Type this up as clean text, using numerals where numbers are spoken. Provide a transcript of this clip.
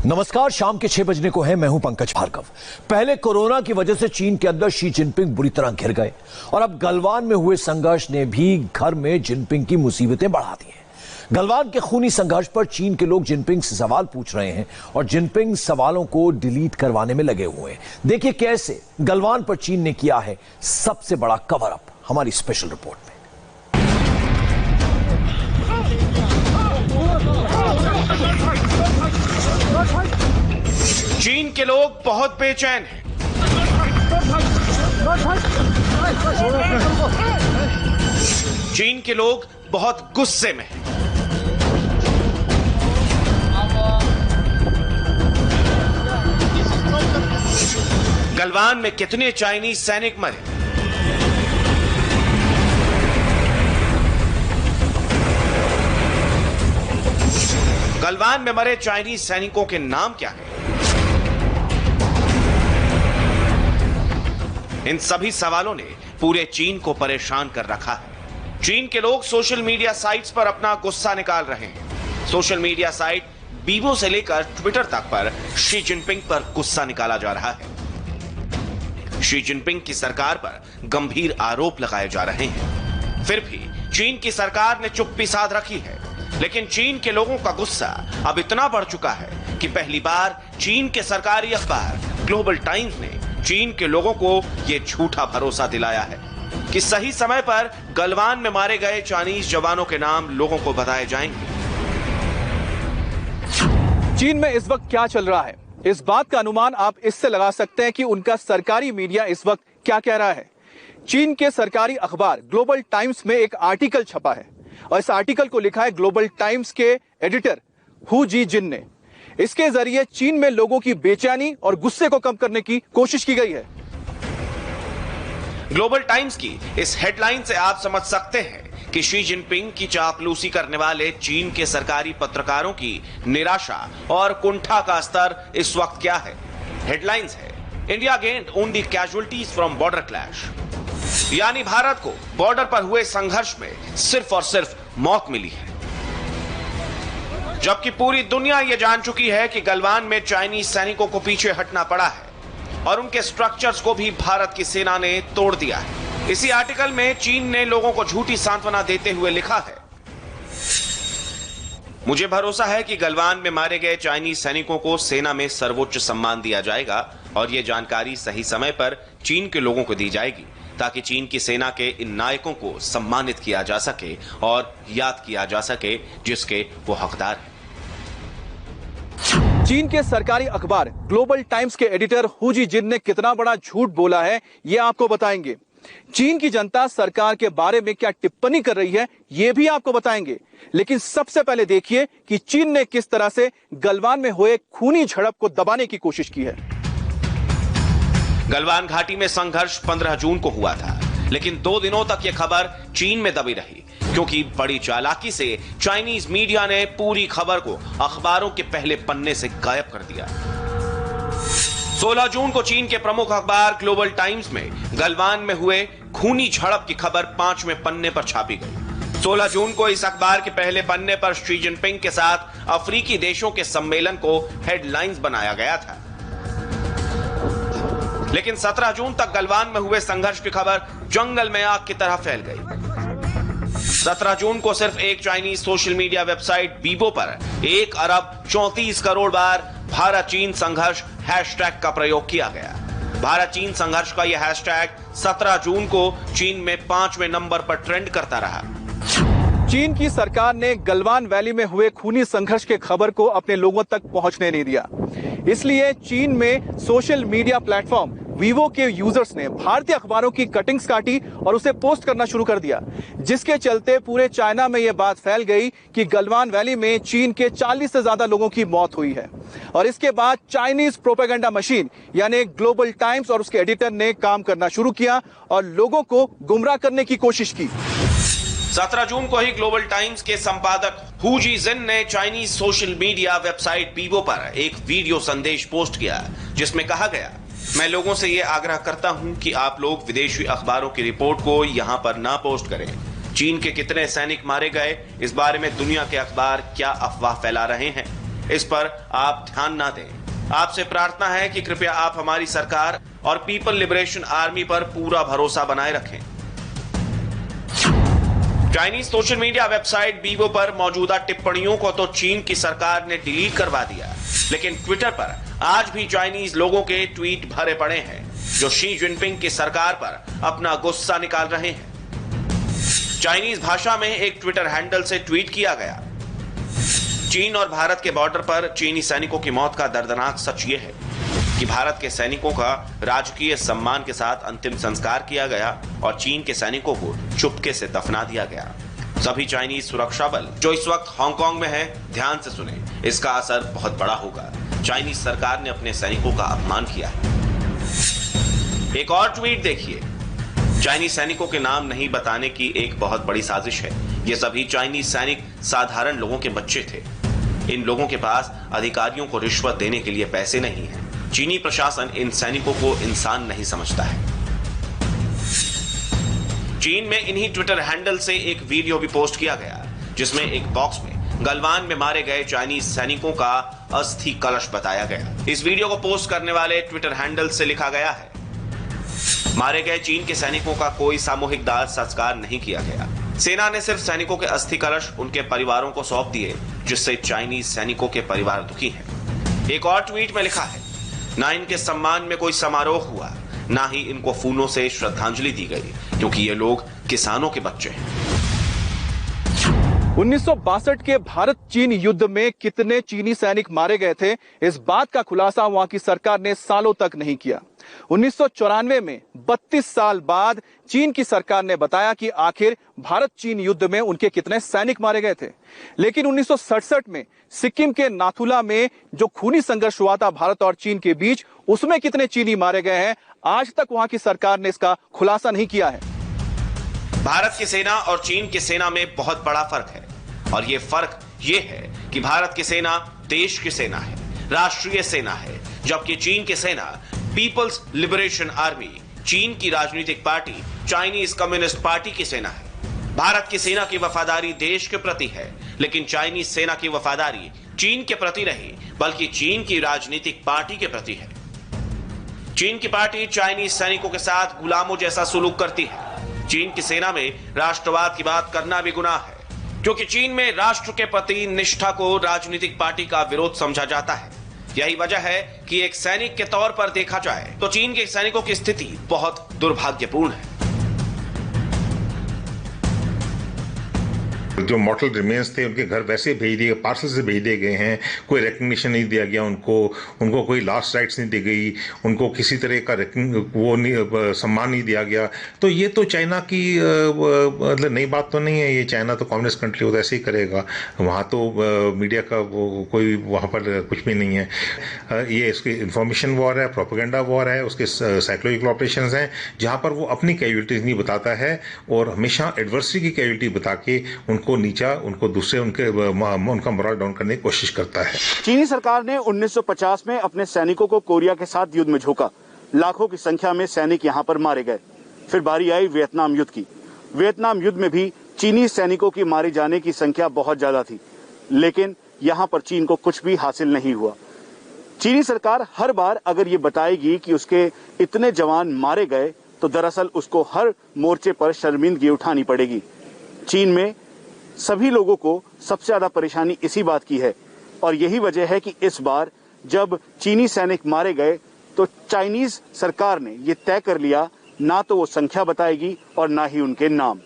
नमस्कार, शाम के 6 बजने को है। मैं हूं पंकज भार्गव। पहले कोरोना की वजह से चीन के अंदर शी जिनपिंग बुरी तरह घिर गए और अब गलवान में हुए संघर्ष ने भी घर में जिनपिंग की मुसीबतें बढ़ा दी हैं। गलवान के खूनी संघर्ष पर चीन के लोग जिनपिंग से सवाल पूछ रहे हैं और जिनपिंग सवालों को डिलीट करवाने में लगे हुए हैं। देखिए कैसे गलवान पर चीन ने किया है सबसे बड़ा कवर अप, हमारी स्पेशल रिपोर्ट में। चीन के लोग बहुत बेचैन हैं। चीन के लोग बहुत गुस्से में हैं। गलवान में कितने चाइनीज सैनिक मरे? गलवान में मरे चाइनीज सैनिकों के नाम क्या हैं? इन सभी सवालों ने पूरे चीन को परेशान कर रखा है। चीन के लोग सोशल मीडिया साइट्स पर अपना गुस्सा निकाल रहे हैं। सोशल मीडिया साइट बीबो से लेकर ट्विटर तक पर शी जिनपिंग पर गुस्सा निकाला जा रहा है। शी जिनपिंग की सरकार पर गंभीर आरोप लगाए जा रहे हैं। फिर भी चीन की सरकार ने चुप्पी साध रखी है। लेकिन चीन के लोगों का गुस्सा अब इतना बढ़ चुका है कि पहली बार चीन के सरकारी अखबार ग्लोबल टाइम्स ने चीन के लोगों को यह झूठा भरोसा दिलाया है कि सही समय पर गलवान में मारे गए चाइनीज जवानों के नाम लोगों को बताए जाएंगे। चीन में इस वक्त क्या चल रहा है, इस बात का अनुमान आप इससे लगा सकते हैं कि उनका सरकारी मीडिया इस वक्त क्या कह रहा है। चीन के सरकारी अखबार ग्लोबल टाइम्स में एक आर्टिकल छपा है और इस आर्टिकल को लिखा है ग्लोबल टाइम्स के एडिटर हु जी जिन ने। इसके जरिए चीन में लोगों की बेचैनी और गुस्से को कम करने की कोशिश की गई है। ग्लोबल टाइम्स की इस हेडलाइन से आप समझ सकते हैं कि शी जिनपिंग की चापलूसी करने वाले चीन के सरकारी पत्रकारों की निराशा और कुंठा का स्तर इस वक्त क्या है। हेडलाइंस है, India gained only casualties from border clash, यानी भारत को बॉर्डर पर हुए संघर्ष में सिर्फ और सिर्फ मौत मिली है। जबकि पूरी दुनिया यह जान चुकी है कि गलवान में चाइनीज सैनिकों को पीछे हटना पड़ा है और उनके स्ट्रक्चर्स को भी भारत की सेना ने तोड़ दिया है। इसी आर्टिकल में चीन ने लोगों को झूठी सांत्वना देते हुए लिखा है, मुझे भरोसा है कि गलवान में मारे गए चाइनीज सैनिकों को सेना में सर्वोच्च सम्मान दिया जाएगा और यह जानकारी सही समय पर चीन के लोगों को दी जाएगी ताकि चीन की सेना के इन नायकों को सम्मानित किया जा सके और याद किया जा सके जिसके वो हकदार हैं। चीन के सरकारी अखबार ग्लोबल टाइम्स के एडिटर हु जी जिन ने कितना बड़ा झूठ बोला है ये आपको बताएंगे। चीन की जनता सरकार के बारे में क्या टिप्पणी कर रही है ये भी आपको बताएंगे। लेकिन सबसे पहले देखिए कि चीन ने किस तरह से गलवान में हुए खूनी झड़प को दबाने की कोशिश की है। गलवान घाटी में संघर्ष 15 जून को हुआ था, लेकिन 2 दिनों तक यह खबर चीन में दबी रही क्योंकि बड़ी चालाकी से चाइनीज मीडिया ने पूरी खबर को अखबारों के पहले पन्ने से गायब कर दिया। 16 जून को चीन के प्रमुख अखबार ग्लोबल टाइम्स में गलवान में हुए खूनी झड़प की खबर 5वें पन्ने पर छापी गई। 16 जून को इस अखबार के पहले पन्ने पर शी जिनपिंग के साथ अफ्रीकी देशों के सम्मेलन को हेडलाइंस बनाया गया था। लेकिन 17 जून तक गलवान में हुए संघर्ष की खबर जंगल में आग की तरह फैल गई। 17 जून को सिर्फ एक Chinese social media website Vivo पर 1 अरब 34 करोड़ बार भारत चीन संघर्ष हैशटैग का प्रयोग किया गया। भारत चीन संघर्ष का यह हैशटैग 17 जून को चीन में 5वें नंबर पर ट्रेंड करता रहा। चीन की सरकार ने गलवान वैली में हुए खूनी संघर्ष के खबर को अपने लोगों तक पहुंचने नहीं दिया। इसलिए चीन में सोशल मीडिया प्लेटफॉर्म वीवो के यूजर्स ने भारतीय अखबारों की कटिंग्स काटी और उसे पोस्ट करना शुरू कर दिया, जिसके चलते पूरे चाइना में यह बात फैल गई कि गलवान वैली में चीन के 40 से ज्यादा लोगों की मौत हुई है। और इसके बाद चाइनीज प्रोपेगेंडा मशीन यानी ग्लोबल टाइम्स और उसके एडिटर ने काम करना शुरू किया और लोगों को गुमराह करने की कोशिश की। 17 जून को ही ग्लोबल टाइम्स के संपादक हु जी जिन ने Chinese social media website Vivo पर एक वीडियो संदेश पोस्ट किया जिसमें कहा गया, मैं लोगों से यह आग्रह करता हूं कि आप लोग विदेशी अखबारों की रिपोर्ट को यहां पर ना पोस्ट करें। चीन के कितने सैनिक मारे गए, इस बारे में दुनिया के अखबार क्या अफवाह फैला रहे हैं। इस पर आप ध्यान ना दें। आपसे प्रार्थना है कि कृपया आप हमारी सरकार और पीपल लिबरेशन आर्मी पर पूरा भरोसा बनाए रखें। Chinese social media website Vivo पर मौजूदा टिप्पणियों को तो चीन की सरकार ने डिलीट करवा दिया, लेकिन ट्विटर पर आज भी चाइनीज लोगों के ट्वीट भरे पड़े हैं जो शी जिनपिंग की सरकार पर अपना गुस्सा निकाल रहे हैं। चाइनीज भाषा में एक ट्विटर हैंडल से ट्वीट किया गया, चीन और भारत के बॉर्डर पर चीनी सैनिकों की मौत का दर्दनाक सच यह है कि भारत के सैनिकों का राजकीय सम्मान के साथ अंतिम संस्कार किया गया और चीन के सैनिकों को चुपके से दफना दिया गया। सभी चाइनीज सुरक्षा बल जो इस वक्त हांगकांग में हैं, ध्यान से सुने, इसका असर बहुत बड़ा होगा। चाइनीज सरकार ने अपने सैनिकों का अपमान किया है। एक और ट्वीट देखिए, चाइनीज सैनिकों के नाम नहीं बताने की एक बहुत बड़ी साजिश है। ये सभी चाइनीज सैनिक साधारण लोगों के बच्चे थे। इन लोगों के पास अधिकारियों को रिश्वत देने के लिए पैसे नहीं हैं। चीनी प्रशासन इन सैनिकों को इंसान नहीं समझता है। चीन में इन्हीं ट्विटर हैंडल से एक वीडियो भी पोस्ट किया गया जिसमें एक बॉक्स में गलवान में मारे गए चाइनीज सैनिकों का अस्थि कलश बताया गया। इस वीडियो को पोस्ट करने वाले ट्विटर हैंडल से लिखा गया है, मारे गए चीन के सैनिकों का कोई सामूहिक दाह संस्कार नहीं किया गया। सेना ने सिर्फ सैनिकों के अस्थि कलश उनके परिवारों को सौंप दिए, जिससे चाइनीज सैनिकों के परिवार दुखी हैं। एक और ट्वीट में लिखा है, ना इनके सम्मान में कोई समारोह हुआ, ना ही इनको फूलों से श्रद्धांजलि दी गई, क्योंकि ये लोग किसानों के बच्चे हैं। 1962 के भारत चीन युद्ध में कितने चीनी सैनिक मारे गए थे, इस बात का खुलासा वहां की सरकार ने सालों तक नहीं किया। 1994 में 32 साल बाद चीन की सरकार ने बताया कि आखिर भारत चीन युद्ध में उनके कितने सैनिक मारे गए थे। लेकिन 1967 में सिक्किम के नाथुला में जो खूनी संघर्ष हुआ था भारत और चीन के बीच, उसमें कितने चीनी मारे गए हैं, आज तक वहां की सरकार ने इसका खुलासा नहीं किया है। भारत की सेना और चीन की सेना में बहुत बड़ा फर्क है, और ये फर्क ये है कि भारत की सेना देश की सेना है, राष्ट्रीय सेना है, जबकि चीन की सेना पीपल्स लिबरेशन आर्मी, चीन की राजनीतिक पार्टी चाइनीज कम्युनिस्ट पार्टी की सेना है। भारत की सेना की वफादारी देश के प्रति है, लेकिन चाइनीज सेना की वफादारी चीन के प्रति नहीं, बल्कि चीन की राजनीतिक पार्टी के प्रति है। चीन की पार्टी चाइनीज सैनिकों के साथ गुलामों जैसा सुलूक करती है। चीन की सेना में राष्ट्रवाद की बात करना भी गुनाह है, क्योंकि चीन में राष्ट्र के प्रति निष्ठा को राजनीतिक पार्टी का विरोध समझा जाता है। यही वजह है कि एक सैनिक के तौर पर देखा जाए तो चीन के सैनिकों की स्थिति बहुत दुर्भाग्यपूर्ण है। जो मॉर्टल रिमेन्स थे उनके घर वैसे भेज दिए, पार्सल से भेज दिए गए हैं, कोई रिकग्निशन नहीं दिया गया उनको कोई लास्ट राइट्स नहीं दी गई, उनको किसी तरह का सम्मान नहीं दिया गया। तो ये तो चाइना की मतलब नई बात तो नहीं है। ये चाइना तो कम्युनिस्ट कंट्री होता ऐसे ही करेगा। वहाँ तो मीडिया का कोई वहाँ पर कुछ भी नहीं है। ये इसकी इंफॉर्मेशन वॉर है, प्रोपेगेंडा वॉर है, उसके साइकोलॉजिकल ऑपरेशंस हैं जहाँ पर वो अपनी कैजुअलिटीज नहीं बताता है और हमेशा एडवर्सरी की कैजुअलिटी बता के उनको नीचा, उनको दूसरे उनका मोरल डाउन करने की कोशिश करता है। चीनी सरकार ने 1950 में अपने सैनिकों को कोरिया के साथ युद्ध में झोंका। लाखों की संख्या में सैनिक यहां पर मारे गए। फिर बारी आई वियतनाम युद्ध की। वियतनाम युद्ध में भी चीनी सैनिकों की मारे जाने की संख्या बहुत ज्यादा थी, लेकिन यहां पर चीन को कुछ भी हासिल नहीं हुआ। चीनी सरकार हर बार अगर ये बताएगी कि उसके इतने जवान मारे गए, तो दरअसल उसको हर मोर्चे पर शर्मिंदगी उठानी पड़ेगी। चीन में सभी लोगों को सबसे ज्यादा परेशानी इसी बात की है, और यही वजह है कि इस बार जब चीनी सैनिक मारे गए तो चाइनीज सरकार ने ये तय कर लिया, ना तो वो संख्या बताएगी और ना ही उनके नाम।